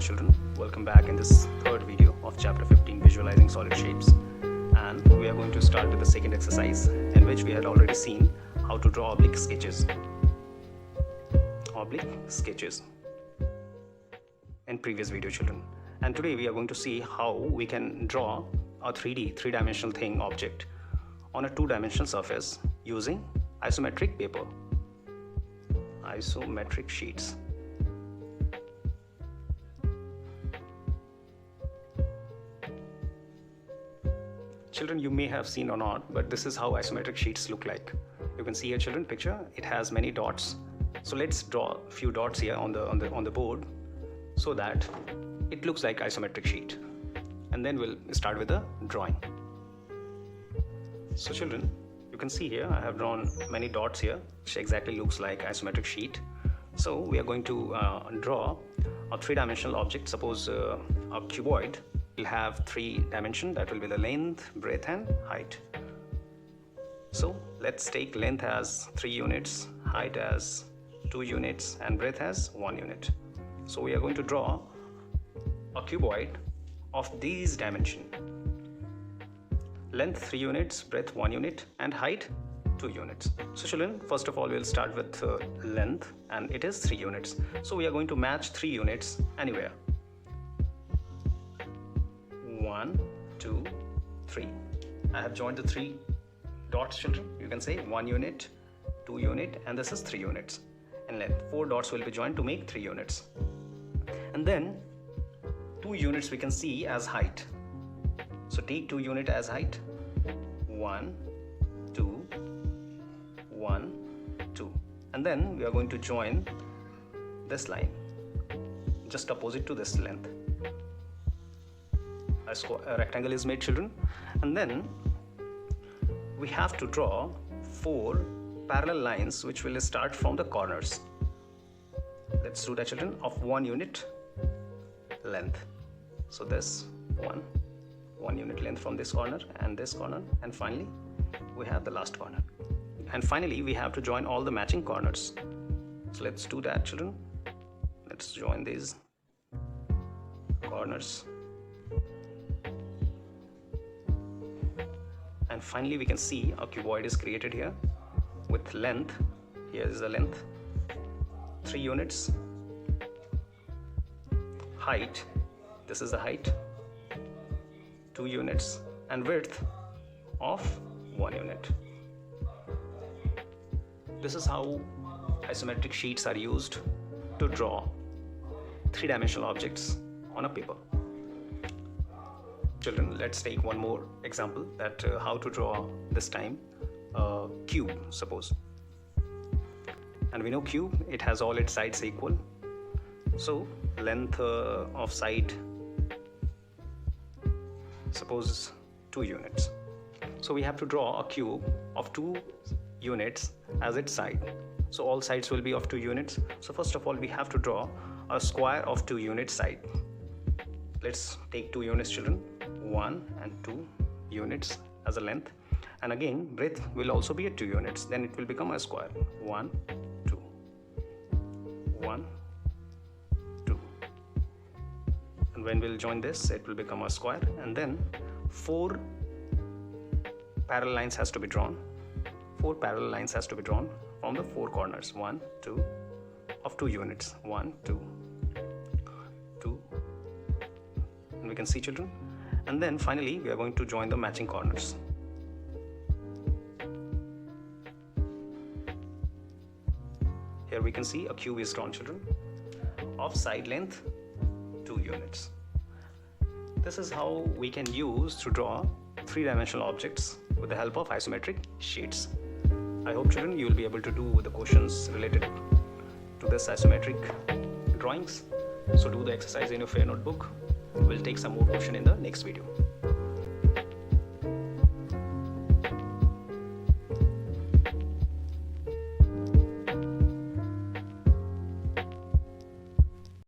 children, welcome back in this third video of chapter 15, Visualizing Solid Shapes. And we are going to start with the second exercise, in which we had already seen how to draw oblique sketches. In previous video, children. And today we are going to see how we can draw a three-dimensional thing object on a two-dimensional surface using isometric paper, isometric sheets. Children, you may have seen or not, but this is how isometric sheets look like. You can see here, children, picture. It has many dots. So let's draw a few dots here on the board so that it looks like isometric sheet. And then we'll start with the drawing. So children, you can see here I have drawn many dots here, which exactly looks like isometric sheet. So we are going to draw a three-dimensional object. Suppose a cuboid will have three dimensions, that will be the length, breadth and height. So let's take length as 3 units, height as 2 units and breadth as 1 unit. So we are going to draw a cuboid of these dimensions: length 3 units, breadth 1 unit and height 2 units. So children, first of all we'll start with length, and it is 3 units. So we are going to match 3 units anywhere. 1, 2, 3. I have joined the 3 dots, children. You can say 1 unit, 2 unit, and this is 3 units in length. 4 dots will be joined to make 3 units. And then 2 units we can see as height. So take 2 unit as height. 1, 2, 1, 2. And then we are going to join this line just opposite to this length. A rectangle is made, children, and then we have to draw 4 parallel lines which will start from the corners. Let's do that, children, of 1 unit length. So this 1 unit length from this corner and this corner, and finally we have the last corner, and finally we have to join all the matching corners. So let's do that, children. Let's join these corners. And finally we can see a cuboid is created here with length. Here is the length, 3 units, height, this is the height, 2 units, and width of 1 unit. This is how isometric sheets are used to draw three-dimensional objects on a paper. Children, let's take one more example, that how to draw this time a cube, suppose. And we know cube, it has all its sides equal. So length of side, suppose 2 units. So we have to draw a cube of 2 units as its side. So all sides will be of 2 units. So first of all we have to draw a square of 2 unit side. Let's take 2 units, children. 1 and 2 units as a length, and again breadth will also be at 2 units. Then it will become a square. 1, 2, 1, 2, and when we'll join this, it will become a square. And then 4 parallel lines has to be drawn. 4 parallel lines has to be drawn from the 4 corners. 1, 2 of 2 units. 1, 2, 2, and we can see, children. And then finally we are going to join the matching corners. Here we can see a cube is drawn, children, of side length 2 units. This is how we can use to draw three-dimensional objects with the help of isometric sheets. I hope, children, you will be able to do the questions related to this isometric drawings. So do the exercise in your fair notebook. We'll take some more question in the next video.